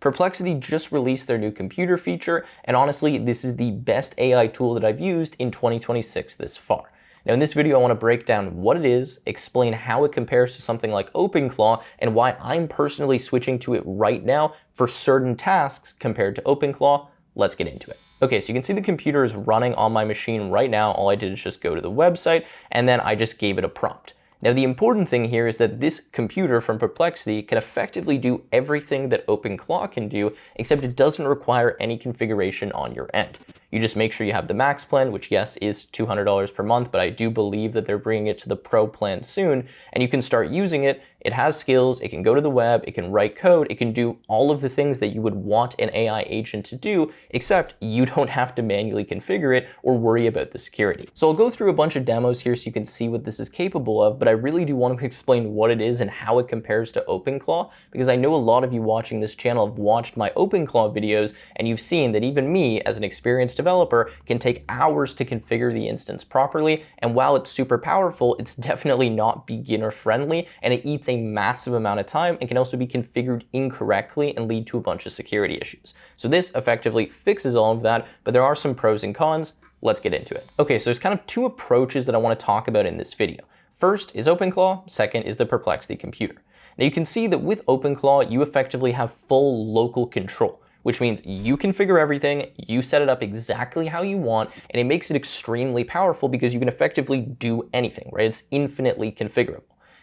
Perplexity just released their new computer feature, and honestly, this is the best AI tool that I've used in 2026 this far. Now in this video, I want to break down what it is, explain how it compares to something like OpenClaw, and why I'm personally switching to it right now for certain tasks compared to OpenClaw. Let's get into it. Okay, so you can see the computer is running on my machine right now. All I did is just go to the website, and then I just gave it a prompt. Now the important thing here is that this computer from Perplexity can effectively do everything that OpenClaw can do, except it doesn't require any configuration on your end. You just make sure you have the max plan, which yes is $200 per month, but I do believe that they're bringing it to the pro plan soon, and you can start using it. It has skills, it can go to the web, it can write code, it can do all of the things that you would want an AI agent to do, except you don't have to manually configure it or worry about the security. So I'll go through a bunch of demos here so you can see what this is capable of, but I really do want to explain what it is and how it compares to OpenClaw, because I know a lot of you watching this channel have watched my OpenClaw videos, and you've seen that even me, as an experienced developer, can take hours to configure the instance properly, and while it's super powerful, it's definitely not beginner friendly, and it eats a massive amount of time and can also be configured incorrectly and lead to a bunch of security issues. So this effectively fixes all of that, but there are some pros and cons. Let's get into it. Okay, so there's kind of two approaches that I want to talk about in this video. First is OpenClaw, second is the Perplexity Computer. Now you can see that with OpenClaw, you effectively have full local control, which means you configure everything, you set it up exactly how you want, and it makes it extremely powerful because you can effectively do anything, right? It's infinitely configurable.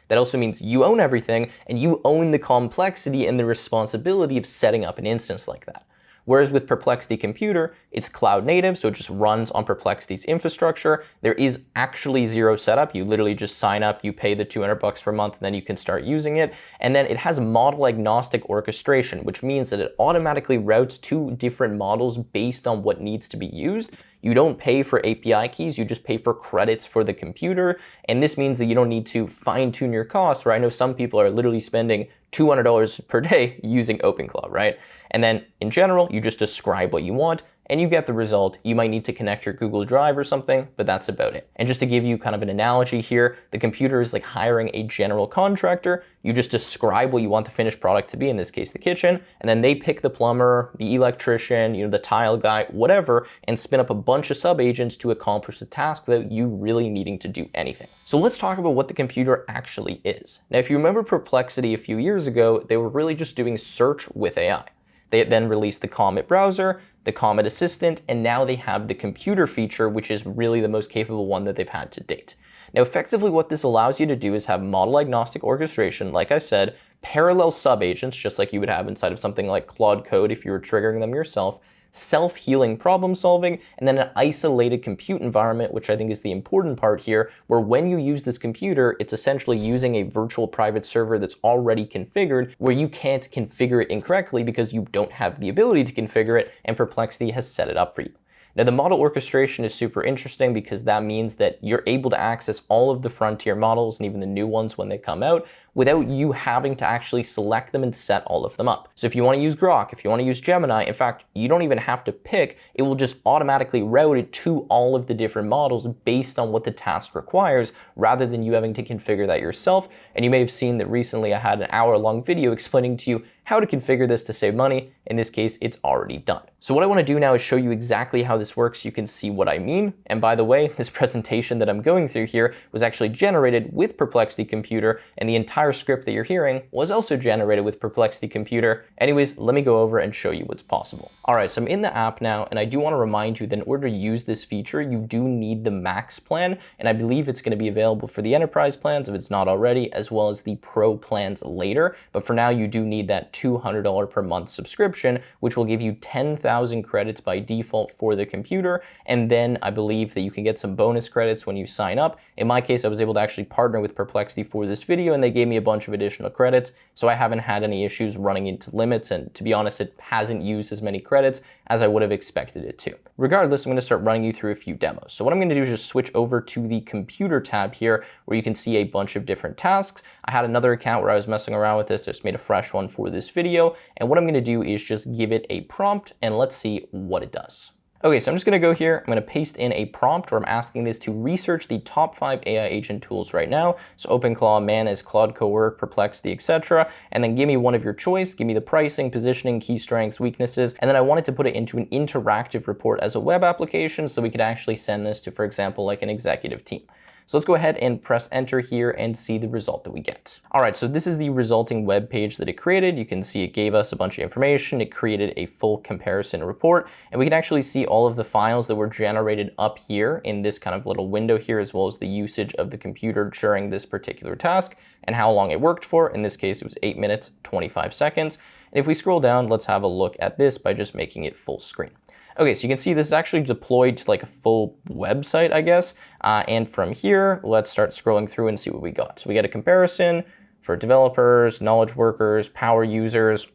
That also means you own everything, and you own the complexity and the responsibility of setting up an instance like that. Whereas with Perplexity Computer, it's cloud native, so it just runs on Perplexity's infrastructure. There is actually zero setup. You literally just sign up, you pay the $200 per month, and then you can start using it. And then it has model agnostic orchestration, which means that it automatically routes to different models based on what needs to be used. You don't pay for API keys, you just pay for credits for the computer. And this means that you don't need to fine tune your cost, where I know some people are literally spending $200 per day using OpenClaw, right? And then in general, you just describe what you want and you get the result. You might need to connect your Google Drive or something, but that's about it. And just to give you kind of an analogy here, the computer is like hiring a general contractor. You just describe what you want the finished product to be, in this case, the kitchen, and then they pick the plumber, the electrician, the tile guy, whatever, and spin up a bunch of sub-agents to accomplish the task without you really needing to do anything. So let's talk about what the computer actually is. Now, if you remember Perplexity a few years ago, they were really just doing search with AI. They then released the Comet browser, the Comet Assistant, and now they have the computer feature, which is really the most capable one that they've had to date. Now, effectively what this allows you to do is have model agnostic orchestration, like I said, parallel sub-agents, just like you would have inside of something like Claude Code if you were triggering them yourself, self-healing problem solving, and then an isolated compute environment, which I think is the important part here, where when you use this computer, it's essentially using a virtual private server that's already configured, where you can't configure it incorrectly because you don't have the ability to configure it, and Perplexity has set it up for you. Now, the model orchestration is super interesting because that means that you're able to access all of the frontier models and even the new ones when they come out without you having to actually select them and set all of them up. So if you want to use Grok, if you want to use Gemini, in fact, you don't even have to pick, it will just automatically route it to all of the different models based on what the task requires, rather than you having to configure that yourself. And you may have seen that recently I had an hour-long video explaining to you how to configure this to save money. In this case, it's already done. So what I want to do now is show you exactly how this works so you can see what I mean. And by the way, this presentation that I'm going through here was actually generated with Perplexity Computer, and the entire script that you're hearing was also generated with Perplexity Computer. Anyways, let me go over and show you what's possible. All right, so I'm in the app now, and I do want to remind you that in order to use this feature, you do need the max plan, and I believe it's going to be available for the enterprise plans if it's not already, as well as the pro plans later. But for now, you do need that $200 per month subscription, which will give you 10,000 credits by default for the computer. And then I believe that you can get some bonus credits when you sign up. In my case, I was able to actually partner with Perplexity for this video, and they gave me a bunch of additional credits. So I haven't had any issues running into limits. And to be honest, it hasn't used as many credits as I would have expected it to. Regardless, I'm going to start running you through a few demos. So what I'm going to do is just switch over to the computer tab here, where you can see a bunch of different tasks. I had another account where I was messing around with this, just made a fresh one for this video. And what I'm going to do is just give it a prompt and let's see what it does. Okay, so I'm just gonna go here, I'm gonna paste in a prompt where I'm asking this to research the top 5 AI agent tools right now. So OpenClaw, Manus, Claude Cowork, Perplexity, etc. And then give me one of your choice, give me the pricing, positioning, key strengths, weaknesses. And then I wanted to put it into an interactive report as a web application so we could actually send this to, for example, like an executive team. So let's go ahead and press enter here and see the result that we get. All right, so this is the resulting web page that it created. You can see it gave us a bunch of information. It created a full comparison report, and we can actually see all of the files that were generated up here in this kind of little window here, as well as the usage of the computer during this particular task and how long it worked for. In this case, it was 8 minutes, 25 seconds. And if we scroll down, let's have a look at this by just making it full screen. Okay, so you can see this is actually deployed to like a full website, I guess. And from here, let's start scrolling through and see what we got. So we get a comparison for developers, knowledge workers, power users,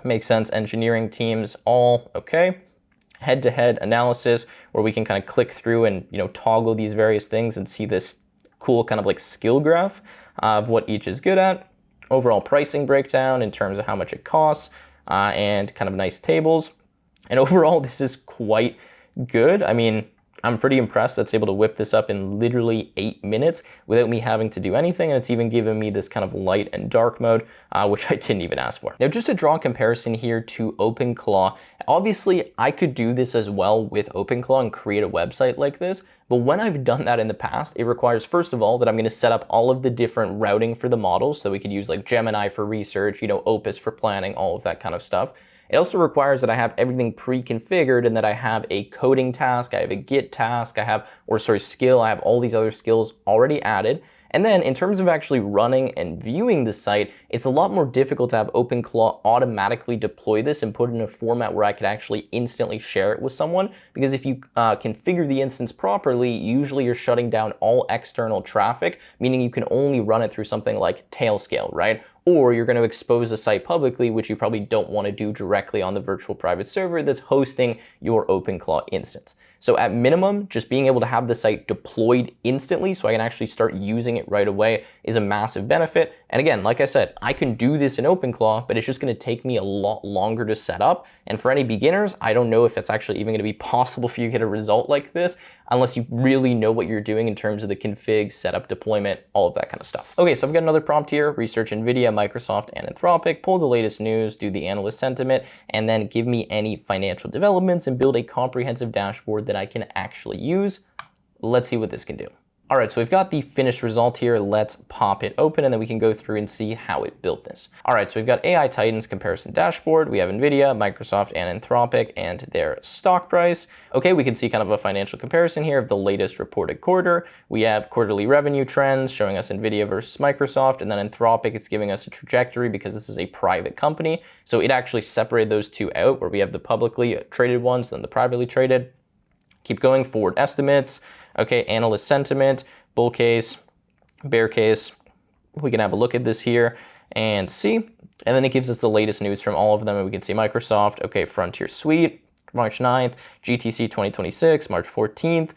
makes sense, engineering teams, all okay. Head-to-head analysis where we can kind of click through and toggle these various things and see this cool kind of like skill graph of what each is good at. Overall pricing breakdown in terms of how much it costs and kind of nice tables. And overall, this is quite good. I mean, I'm pretty impressed that's able to whip this up in literally 8 minutes without me having to do anything. And it's even given me this kind of light and dark mode, which I didn't even ask for. Now, just to draw a comparison here to OpenClaw, obviously I could do this as well with OpenClaw and create a website like this. But when I've done that in the past, it requires, first of all, that I'm going to set up all of the different routing for the models. So we could use like Gemini for research, Opus for planning, all of that kind of stuff. It also requires that I have everything pre-configured and that I have a coding task, I have a Git task, skill, I have all these other skills already added. And then in terms of actually running and viewing the site, it's a lot more difficult to have OpenClaw automatically deploy this and put it in a format where I could actually instantly share it with someone. Because if you configure the instance properly, usually you're shutting down all external traffic, meaning you can only run it through something like Tailscale, right? Or you're going to expose the site publicly, which you probably don't want to do directly on the virtual private server that's hosting your OpenClaw instance. So at minimum, just being able to have the site deployed instantly so I can actually start using it right away is a massive benefit. And again, like I said, I can do this in OpenClaw, but it's just going to take me a lot longer to set up. And for any beginners, I don't know if it's actually even going to be possible for you to get a result like this unless you really know what you're doing in terms of the config, setup, deployment, all of that kind of stuff. Okay, so I've got another prompt here, research NVIDIA, Microsoft, and Anthropic, pull the latest news, do the analyst sentiment, and then give me any financial developments and build a comprehensive dashboard that I can actually use. Let's see what this can do. All right, so we've got the finished result here. Let's pop it open and then we can go through and see how it built this. All right, so we've got AI Titans comparison dashboard. We have NVIDIA, Microsoft, and Anthropic and their stock price. Okay, we can see kind of a financial comparison here of the latest reported quarter. We have quarterly revenue trends showing us NVIDIA versus Microsoft, and then Anthropic, it's giving us a trajectory because this is a private company. So it actually separated those two out where we have the publicly traded ones, then the privately traded. Keep going, forward estimates. Okay, analyst sentiment, bull case, bear case. We can have a look at this here and see. And then it gives us the latest news from all of them. And we can see Microsoft, okay, Frontier Suite, March 9th, GTC 2026, March 14th.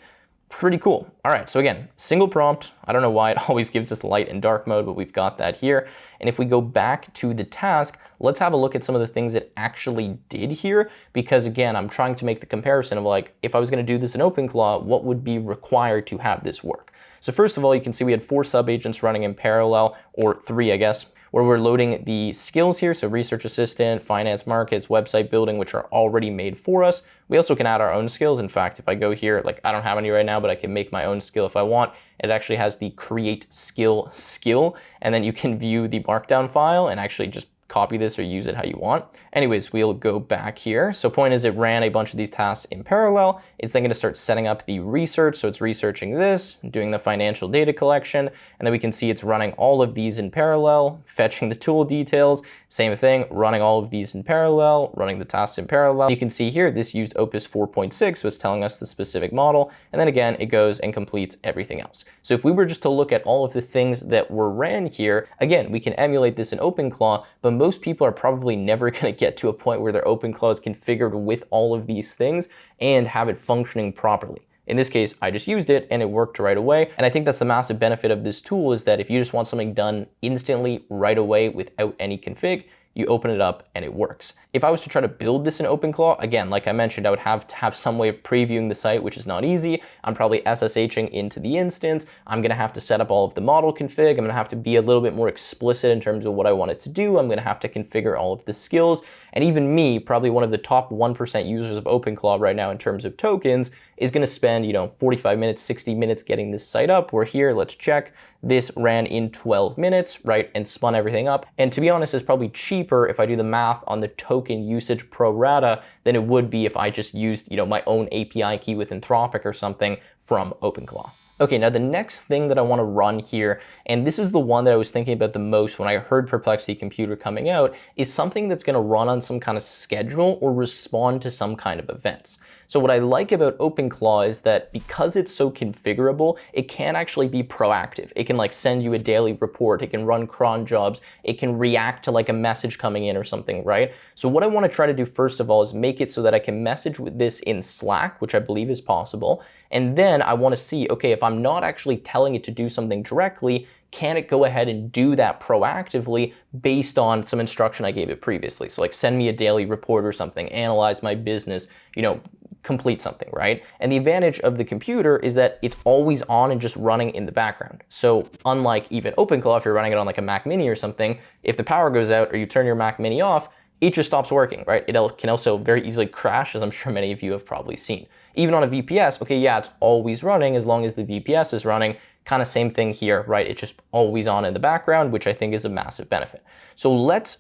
Pretty cool. All right, so again, single prompt. I don't know why it always gives us light and dark mode, but we've got that here. And if we go back to the task, let's have a look at some of the things it actually did here. Because again, I'm trying to make the comparison of like, if I was gonna do this in OpenClaw, what would be required to have this work? So first of all, you can see we had 4 sub-agents running in parallel, or 3, I guess, where we're loading the skills here. So research assistant, finance markets, website building, which are already made for us. We also can add our own skills. In fact, if I go here, like I don't have any right now, but I can make my own skill if I want. It actually has the create skill, and then you can view the markdown file and actually just copy this or use it how you want. Anyways, we'll go back here. So point is it ran a bunch of these tasks in parallel. It's then going to start setting up the research. So it's researching this, doing the financial data collection, and then we can see it's running all of these in parallel, fetching the tool details, same thing, running all of these in parallel, running the tasks in parallel. You can see here, this used Opus 4.6, so it's telling us the specific model. And then again, it goes and completes everything else. So if we were just to look at all of the things that were ran here, again, we can emulate this in OpenClaw, but most people are probably never going to get to a point where their OpenClaw is configured with all of these things and have it functioning properly. In this case, I just used it and it worked right away. And I think that's the massive benefit of this tool is that if you just want something done instantly right away without any config, you open it up and it works. If I was to try to build this in OpenClaw, again, like I mentioned, I would have to have some way of previewing the site, which is not easy. I'm probably SSHing into the instance. I'm gonna have to set up all of the model config. I'm gonna have to be a little bit more explicit in terms of what I want it to do. I'm gonna have to configure all of the skills. And even me, probably one of the top 1% users of OpenClaw right now in terms of tokens, is gonna spend, 45 minutes, 60 minutes getting this site up. We're here, let's check. This ran in 12 minutes, right, and spun everything up. And to be honest, it's probably cheaper if I do the math on the token usage pro rata than it would be if I just used, my own API key with Anthropic or something from OpenClaw. Okay, now the next thing that I want to run here, and this is the one that I was thinking about the most when I heard Perplexity Computer coming out, is something that's going to run on some kind of schedule or respond to some kind of events. So what I like about OpenClaw is that because it's so configurable, it can actually be proactive. It can send you a daily report. It can run cron jobs. It can react to a message coming in or something, right? So what I want to try to do first of all is make it so that I can message with this in Slack, which I believe is possible. And then I want to see, okay, if I'm not actually telling it to do something directly, can it go ahead and do that proactively based on some instruction I gave it previously? So send me a daily report or something, analyze my business, complete something, right? And the advantage of the computer is that it's always on and just running in the background. So unlike even OpenClaw, if you're running it on a Mac Mini or something, if the power goes out or you turn your Mac Mini off, it just stops working, right? It can also very easily crash, as I'm sure many of you have probably seen. Even on a VPS, okay, yeah, it's always running as long as the VPS is running. Kind of same thing here, right? It's just always on in the background, which I think is a massive benefit. So let's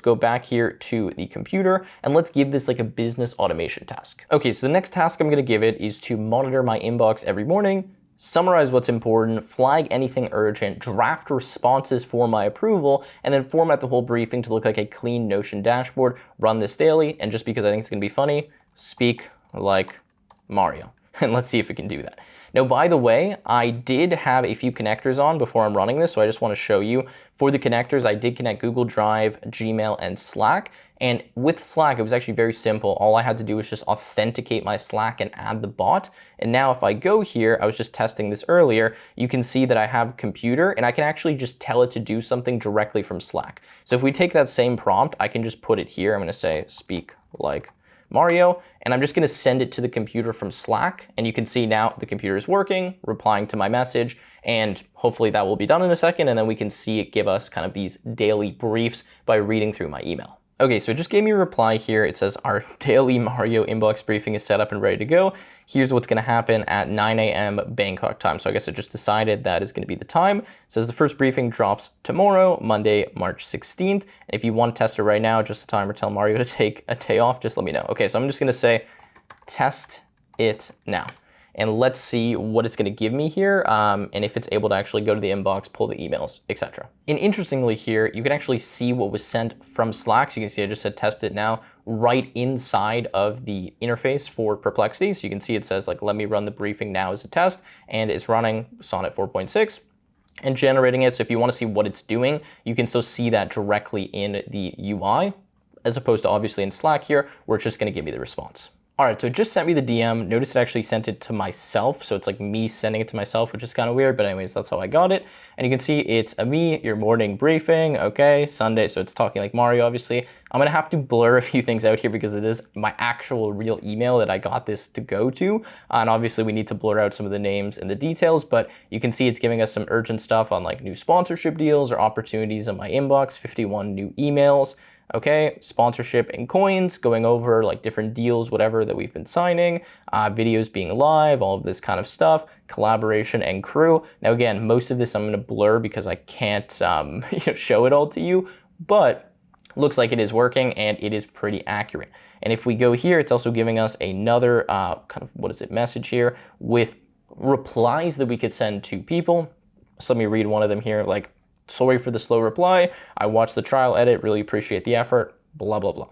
go back here to the computer and let's give this a business automation task. Okay, so the next task I'm gonna give it is to monitor my inbox every morning, summarize what's important, flag anything urgent, draft responses for my approval, and then format the whole briefing to look like a clean Notion dashboard, run this daily, and just because I think it's gonna be funny, speak like Mario. And let's see if it can do that. Now, by the way, I did have a few connectors on before I'm running this, so I just want to show you. For the connectors, I did connect Google Drive, Gmail, and Slack. And with Slack, it was actually very simple. All I had to do was just authenticate my Slack and add the bot. And now if I go here, I was just testing this earlier, you can see that I have computer and I can actually just tell it to do something directly from Slack. So if we take that same prompt, I can just put it here. I'm going to say, speak like Mario, and I'm just going to send it to the computer from Slack. And you can see now the computer is working, replying to my message, and hopefully that will be done in a second. And then we can see it give us kind of these daily briefs by reading through my email. Okay, so it just gave me a reply here. It says our daily Mario inbox briefing is set up and ready to go. Here's what's gonna happen at 9 a.m. Bangkok time. So I guess it just decided that is gonna be the time. It says the first briefing drops tomorrow, Monday, March 16th. And if you want to test it right now, just the time or tell Mario to take a day off, just let me know. Okay, so I'm just gonna say, test it now. And let's see what it's gonna give me here, and if it's able to actually go to the inbox, pull the emails, etc. And interestingly here, you can actually see what was sent from Slack. So you can see I just said test it now right inside of the interface for Perplexity. So you can see it says let me run the briefing now as a test, and it's running Sonnet 4.6 and generating it. So if you wanna see what it's doing, you can still see that directly in the UI, as opposed to obviously in Slack here, where it's just gonna give me the response. All right, so it just sent me the DM. Notice it actually sent it to myself. So it's like me sending it to myself, which is kind of weird, but anyways, that's how I got it. And you can see it's a me, your morning briefing, okay, Sunday. So it's talking like Mario, obviously. I'm gonna have to blur a few things out here because it is my actual real email that I got this to go to. And obviously we need to blur out some of the names and the details, but you can see it's giving us some urgent stuff on new sponsorship deals or opportunities in my inbox, 51 new emails. Okay, sponsorship and coins, going over different deals, whatever that we've been signing, videos being live, all of this kind of stuff, collaboration and crew. Now again, most of this I'm gonna blur because I can't show it all to you, but looks like it is working and it is pretty accurate. And if we go here, it's also giving us another message here with replies that we could send to people. So let me read one of them here, sorry for the slow reply. I watched the trial edit, really appreciate the effort, blah, blah, blah.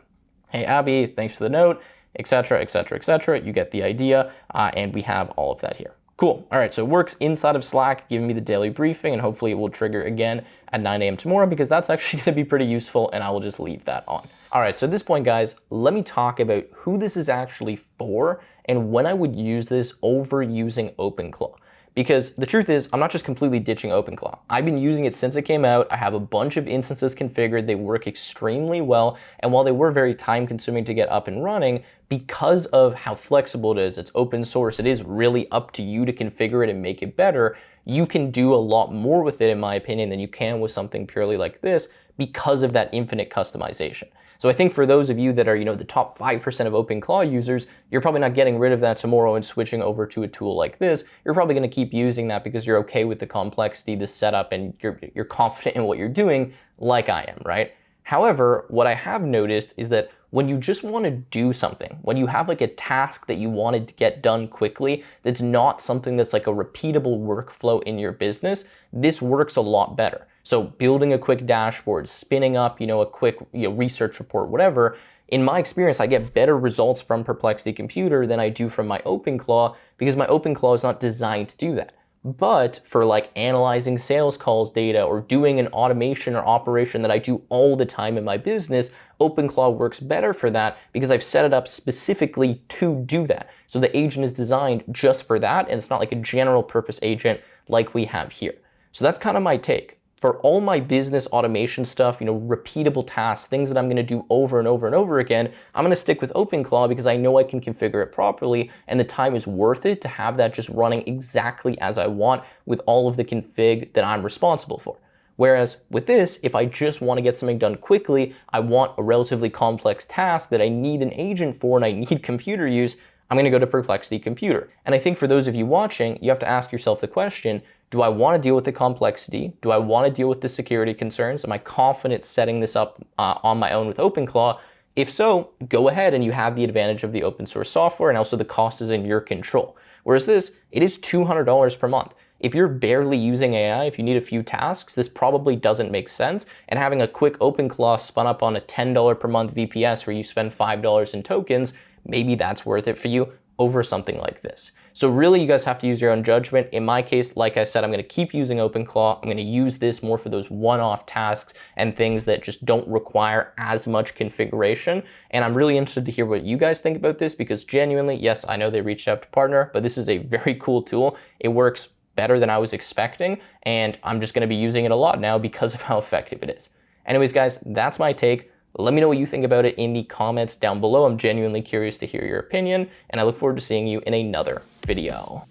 Hey, Abby, thanks for the note, etc., etc., etc. You get the idea, and we have all of that here. Cool. All right, so it works inside of Slack, giving me the daily briefing, and hopefully it will trigger again at 9 a.m. tomorrow because that's actually going to be pretty useful, and I will just leave that on. All right, so at this point, guys, let me talk about who this is actually for and when I would use this over using OpenClaw. Because the truth is, I'm not just completely ditching OpenClaw. I've been using it since it came out. I have a bunch of instances configured. They work extremely well. And while they were very time consuming to get up and running, because of how flexible it is, it's open source, it is really up to you to configure it and make it better. You can do a lot more with it, in my opinion, than you can with something purely like this because of that infinite customization. So I think for those of you that are, the top 5% of OpenClaw users, you're probably not getting rid of that tomorrow and switching over to a tool like this. You're probably going to keep using that because you're okay with the complexity, the setup, and you're confident in what you're doing, like I am, right? However, what I have noticed is that when you just want to do something, when you have like a task that you wanted to get done quickly, that's not something that's like a repeatable workflow in your business, this works a lot better. So building a quick dashboard, spinning up, a quick research report, whatever, in my experience, I get better results from Perplexity Computer than I do from my OpenClaw because my OpenClaw is not designed to do that. But for like analyzing sales calls data or doing an automation or operation that I do all the time in my business, OpenClaw works better for that because I've set it up specifically to do that. So the agent is designed just for that, and it's not like a general purpose agent like we have here. So that's kind of my take. For all my business automation stuff, repeatable tasks, things that I'm going to do over and over and over again, I'm going to stick with OpenClaw because I know I can configure it properly and the time is worth it to have that just running exactly as I want with all of the config that I'm responsible for. Whereas with this, if I just want to get something done quickly, I want a relatively complex task that I need an agent for and I need computer use, I'm going to go to Perplexity Computer. And I think for those of you watching, you have to ask yourself the question, do I want to deal with the complexity? Do I want to deal with the security concerns? Am I confident setting this up on my own with OpenClaw? If so, go ahead and you have the advantage of the open source software and also the cost is in your control. Whereas this, it is $200 per month. If you're barely using AI, if you need a few tasks, this probably doesn't make sense. And having a quick OpenClaw spun up on a $10 per month VPS where you spend $5 in tokens, maybe that's worth it for you over something like this. So really, you guys have to use your own judgment. In my case, like I said, I'm going to keep using OpenClaw. I'm going to use this more for those one-off tasks and things that just don't require as much configuration. And I'm really interested to hear what you guys think about this because genuinely, yes, I know they reached out to partner, but this is a very cool tool. It works better than I was expecting, and I'm just going to be using it a lot now because of how effective it is. Anyways, guys, that's my take. Let me know what you think about it in the comments down below. I'm genuinely curious to hear your opinion, and I look forward to seeing you in another video.